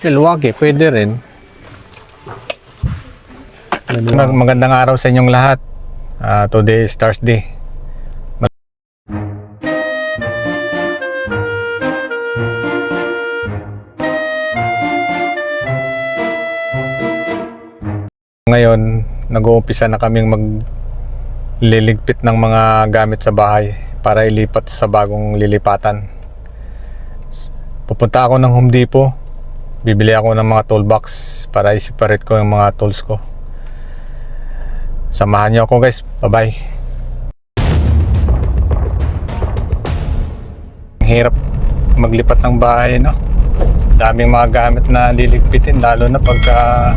Milwaukee, pwede rin. Magandang araw sa inyong lahat. Today is Thursday. Ngayon, nag-uumpisa na kaming magliligpit ng mga gamit sa bahay para ilipat sa bagong lilipatan. Pupunta ako ng Home Depot. Bibili ako ng mga toolbox para i-separate ko yung mga tools ko. Samahan niyo ako guys. Bye-bye. Ang hirap maglipat ng bahay, no? Daming mga gamit na liligpitin, lalo na pagka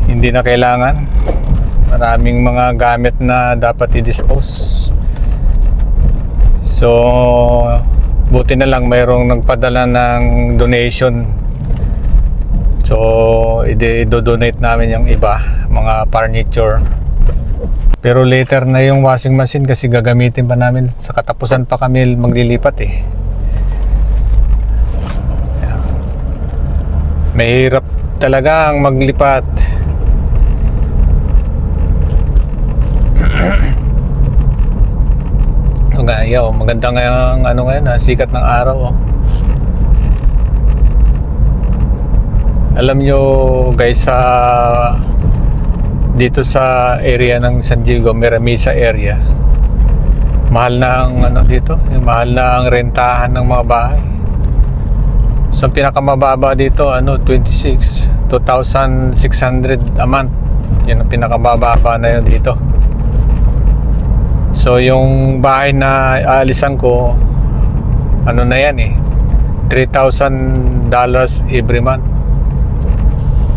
hindi na kailangan. Maraming mga gamit na dapat i-dispose. So, buti na lang mayroong nagpadala ng donation. So, i-donate namin yung iba, mga furniture. Pero later na yung washing machine kasi gagamitin pa namin. Sa katapusan pa kami maglilipat eh. Mahirap talaga ang maglipat. Maganda ngayong ngayon, sikat ng araw. Alam nyo guys, dito sa area ng San Diego, Miramisa area, mahal na ang dito, mahal na ang rentahan ng mga bahay. So pinakamababa dito 2,600 a month. Yan ang pinakamababa na yun dito. So yung bahay na aalisan ko, na yan $3,000 every month.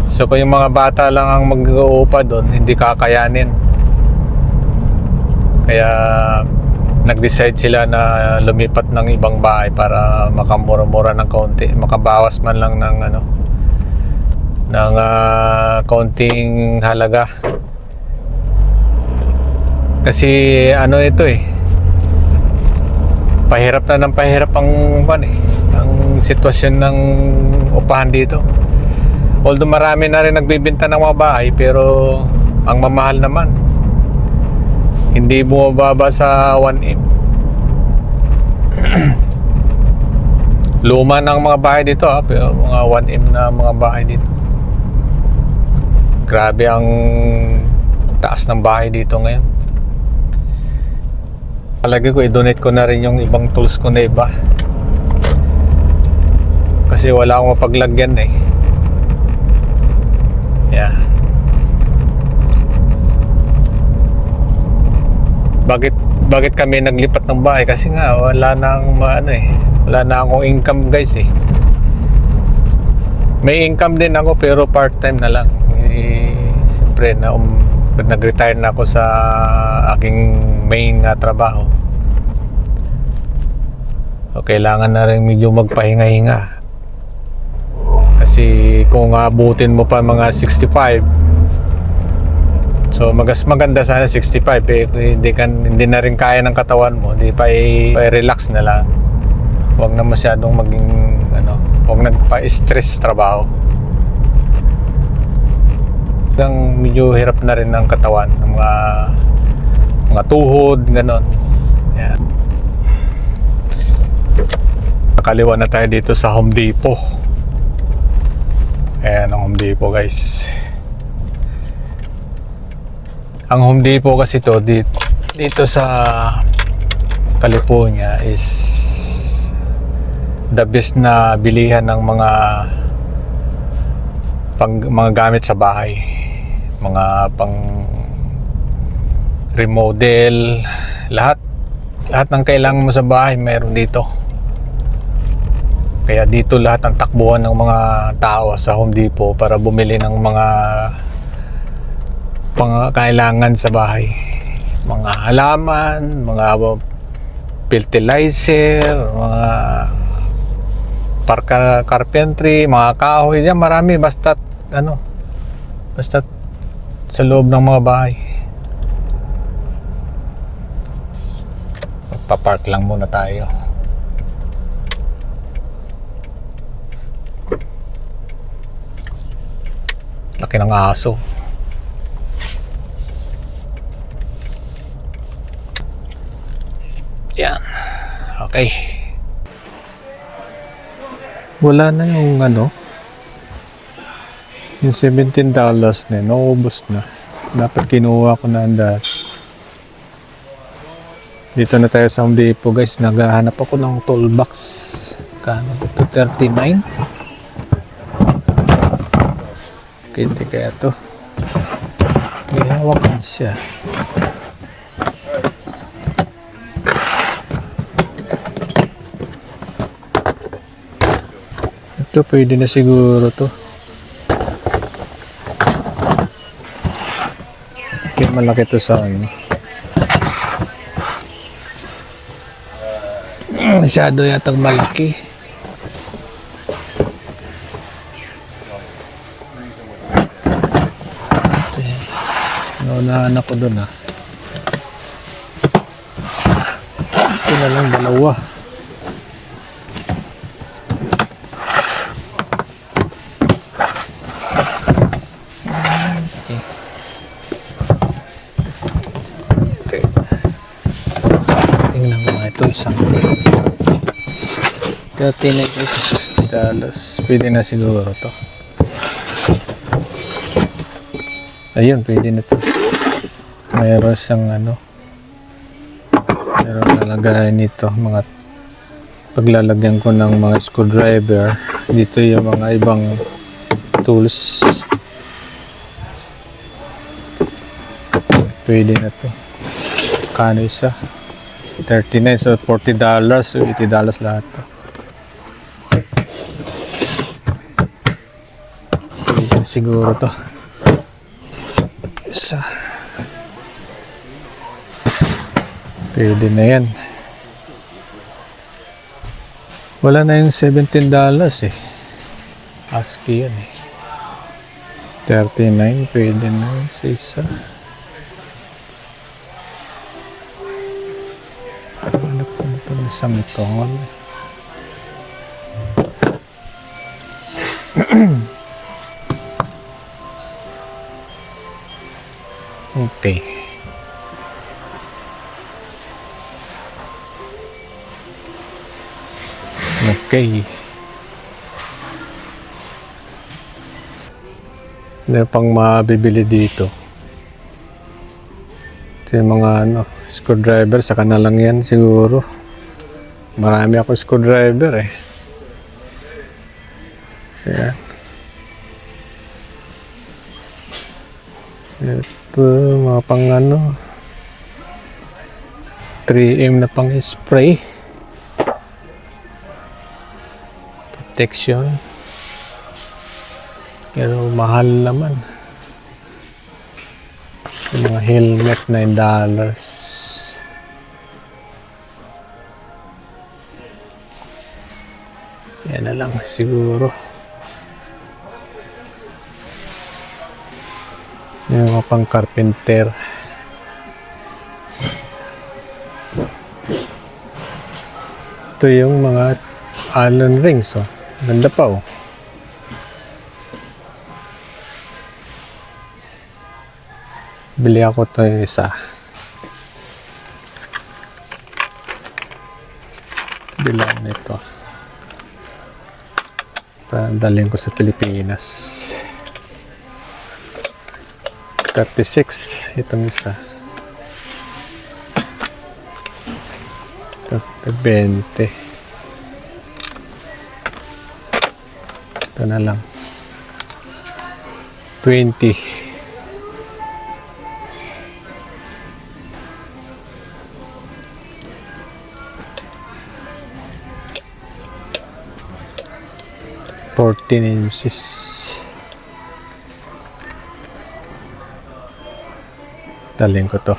So kung yung mga bata lang ang mag-uupa doon, hindi kakayanin. Kaya nag-decide sila na lumipat ng ibang bahay para makamura-mura ng kaunti, makabawas man lang ng kaunting halaga. Kasi ito pahirap na ng pahirap ang sitwasyon ng upahan dito. Although marami na rin nagbibenta ng mga bahay, pero ang mamahal naman. Hindi bumababa sa 1M. Luma ng mga bahay dito pero mga 1M na mga bahay dito. Grabe ang taas ng bahay dito ngayon. Palagi ko i-donate ko na rin yung ibang tools ko na iba. Kasi wala akong mapaglagyan Yeah. Bakit kami naglipat ng bahay? Kasi nga wala na wala na akong income guys May income din ako pero part-time na lang. Siyempre nag-retire na ako sa aking main na trabaho. So kailangan na rin medyo magpahinga-hinga. Kasi kung abutin mo pa mga 65, so maganda sana 65 hindi na rin kaya ng katawan mo, hindi pa i-relax na lang. Huwag na masyadong maging huwag nagpa-stress sa trabaho. Medyo hirap na rin ng katawan, ng mga tuhod, ganon. Yan. Nakaliwa na tayo dito sa Home Depot. Ayan ang Home Depot guys. Ang Home Depot kasi dito sa California is the best na bilihan ng mga gamit sa bahay, mga pang remodel, lahat ng kailangan mo sa bahay mayroon dito. Kaya dito lahat ang takbuhan ng mga tao sa Home Depot para bumili ng mga pangkailangan sa bahay, mga halaman, mga fertilizer, mga carpentry, mga kahoy, yan marami, basta sa loob ng mga bahay. Magpa-park lang muna tayo. laki ng aso. Yan. Okay. Wala na yung ano, yung $17 na yun, naubos na. Dapat kinuha ko na ang dati. Dito na tayo sa Home Depot guys, naghahanap ako ng toolbox. Kano ba ito? 39? Hindi kaya ito. May hawakan siya. Ito pwede na siguro to. Kaya malaki to sa ano. Masyado yatang malaki. Naunahan ako dun ha. Ito na lang dalawa. Okay. Tingnan ko nga ito isang. 39 ito $60. Pwede na siguro to. Ayun, pwede na to. Mayroon siyang ano. Mayroon nalagay nito. Mga paglalagyan ko ng mga screwdriver. Dito yung mga ibang tools. Pwede na to. Kano isa? 39, so $40, so $80 lahat to. Pwede siguro to. Isa. Pwede na yan. Wala na yung $17 eh. ASCII yan eh. 39, pwede na sa isa. Ano pa na itong isang ito? Okay. Okay. Ano pang mabibili dito? Ito yung mga ano, screwdriver, saka na lang yan siguro. Marami ako screwdriver eh. Ayan. Ito, mga pang ano, 3M na pang spray. Protection. Pero mahal naman. Yung mga helmet, $9. Yan na lang siguro. Yung mga pang carpenter. Ito yung mga Allen rings, oh. Ganda pa, oh. Bili ako ito yung isa. Bilang nito. Dalhin ko sa Pilipinas. 36 itong isa. Ito 20. Ito na lang 20. $14. Dalhin ko to.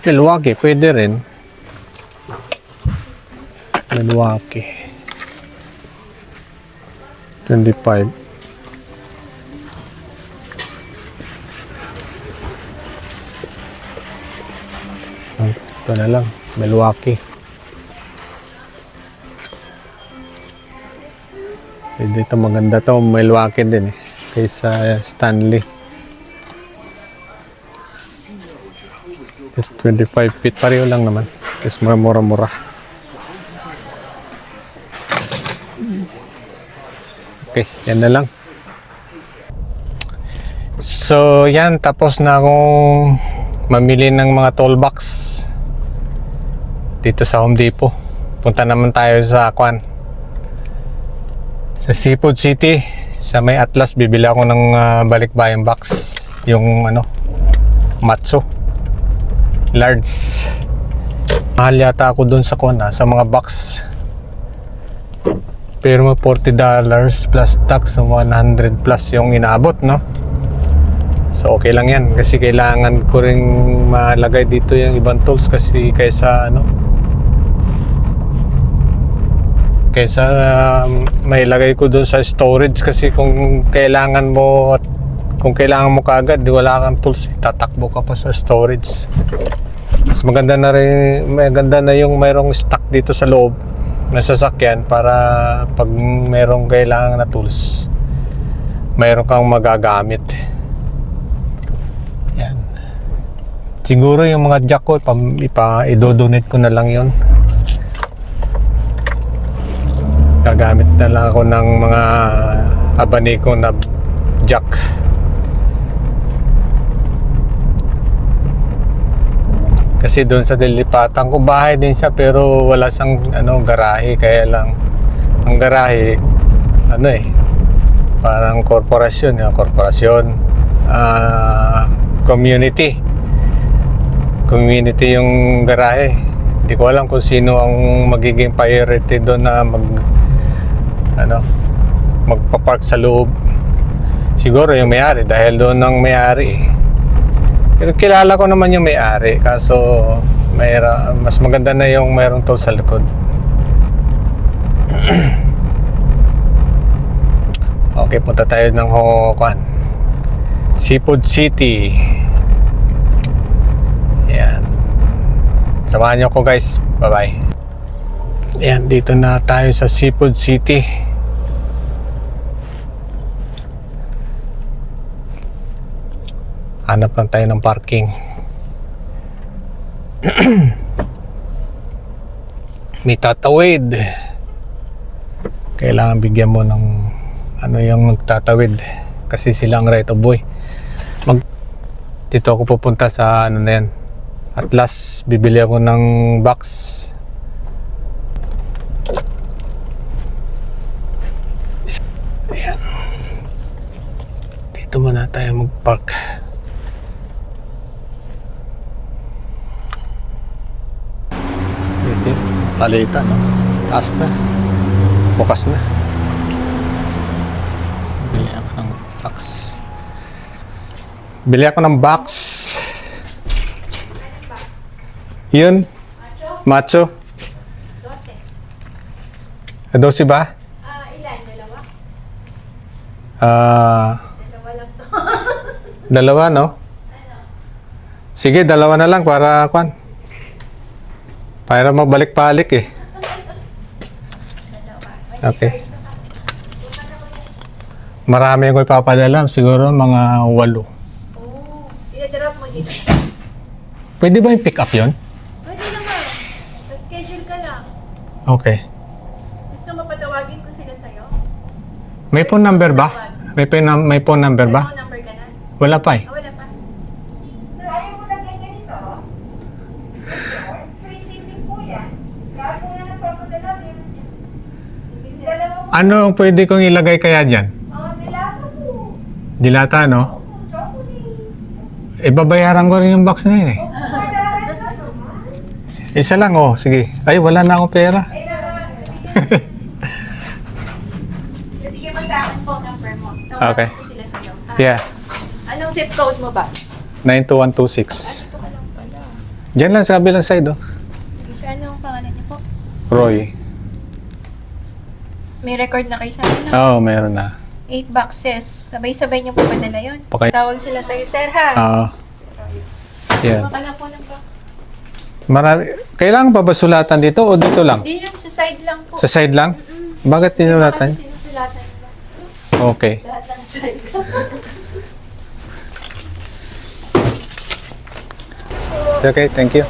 Milwaukee, pwede rin. Milwaukee. 25. Ito na lang, Milwaukee. Dito maganda to, Milwaukee din eh. Kaysa Stanley. Tapos 25 feet, pareho lang naman. Tapos mura-mura. Okay, yan na lang. So, yan. Tapos na akong mamili ng mga toolbox dito sa Home Depot. Punta naman tayo sa sa Seafood City. Sa may Atlas, bibili ako ng balikbayang box. Yung matzo. Large. Mahal yata ako dun sa sa mga box. Pero $40 plus tax, 100 plus yung inaabot, no? So okay lang yan kasi kailangan ko ring malagay dito yung ibang tools kasi kaysa may lagay ko dun sa storage kasi kung kailangan mo kaagad, di wala kang tools, tatakbo ka pa sa storage. Mas maganda na yung mayroong stock dito sa loob na sasakyan para pag mayroong kailangan na tools, mayroon kang magagamit. Yan. Siguro yung mga jack ko, i-donate ko na lang yun. Gagamit na lang ako ng mga abanico na jack. Kasi doon sa dilipatan ko, bahay din siya pero wala siyang garahe, kaya lang ang garahe parang korporasyon community yung garahe. Hindi ko alam kung sino ang magiging priority doon na magpa-park sa loob. Siguro yung may-ari dahil doon ang may-ari. Pero kilala ko naman yung may-ari, kaso mas maganda na yung mayroong tool sa likod. Okay, punta tayo ng Seafood City. Yan. Samahan niyo ko guys. Bye-bye. Yan, dito na tayo sa Seafood City. Hanap lang tayo ng parking. May tatawid. Kailangan bigyan mo ng yung nagtatawid kasi sila ang right of way. Dito ako pupunta sa na yan, Atlas. Bibili ako ng box. Ayan. Dito muna tayo mag-park. Palitan, no? Taas na. Bukas na. Bili ako ng box. Bili ako ng box. Yun. Macho. 12. 12 ba? Ilan? Dalawa? Dalawa lang to. Dalawa, no? Sige, dalawa na lang para para magbalik-balik eh. Okay. Marami ako ipapadala. Siguro mga 8. Oh, i-drop mo dito. Pwede ba yung pick up yun? Pwede naman. Schedule ka lang. Okay. Gusto mo patawagin ko sila sa'yo? May phone number ba? May phone number ba? May number ka na? Wala pa eh. Wala pa. Sir, ayaw mo lang yan ganito? Free shipping po yan. Kaya po yan ang papadala din. Dalawa po. Ano ang pwede kong ilagay kaya dyan? Dilata po. Dilata, no? Opo, chocolate. Babayaran ko rin yung box na yun eh. Opo, malaras na naman. Isa lang, oh. Sige. Ay, wala na akong pera. Ay, naman. Bigyan mo sa akin phone number mo. Okay. Tawagan ko sila sa'yo. Yeah. Anong zip code mo ba? 92126. Ito ka lang pala. Diyan lang sa kabilang side, oh. Sir, anong pangalan niyo po? Roy. May record na kayo sa akin. Oo, meron na. 8 boxes. Sabay-sabay niyo po padala yun. Okay. Tawag sila sa'yo, sir ha? Yan. Baka lang po ng box. Marami. Kailangan pa ba sulatan dito o dito lang? Hindi lang, sa side lang po. Sa side lang? Bakit tinulatan? Kasi sinusulatan Okay. Lahat ng side. Okay, thank you.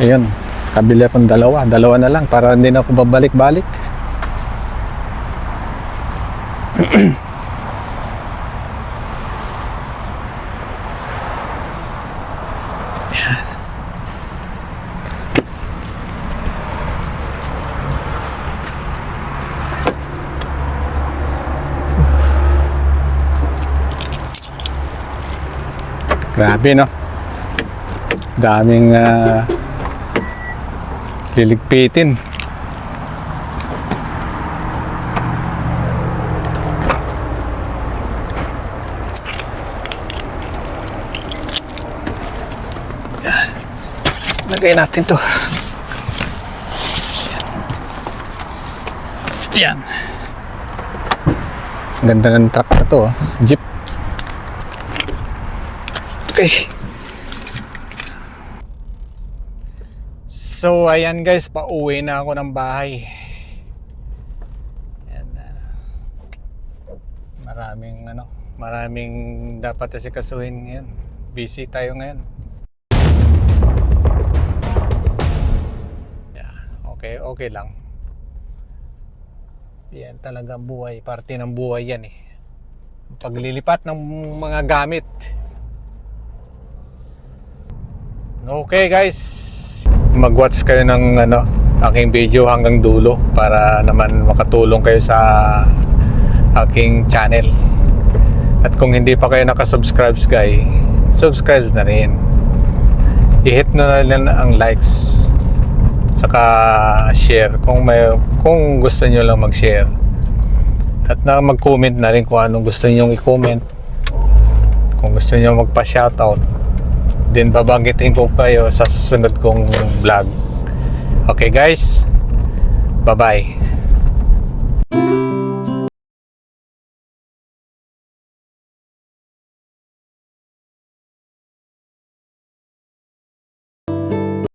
Ayun, kabili akong dalawa. Dalawa na lang para hindi na ako babalik-balik. Grabe, no? Daming liligpitin. Lagay natin to. Yan. Ganda ng truck na to. Jeep. Okay. So, ayan guys, pauwi na ako ng bahay. Ayan, maraming dapat asikasuhin ngayon. Busy tayo ngayon. Yeah, okay lang. Yan talaga buhay, parte ng buhay yan eh. Paglilipat ng mga gamit. Okay guys, mag-watch kayo ng aking video hanggang dulo para naman makatulong kayo sa aking channel. At kung hindi pa kayo nakasubscribe guys, subscribe na rin. I-hit na lang ang likes saka share kung gusto niyo lang mag-share. At mag-comment na rin kung anong gusto niyo i-comment. Kung gusto niyo magpa-shoutout, then babanggitin ko kayo sa susunod kong vlog. Okay guys, bye bye.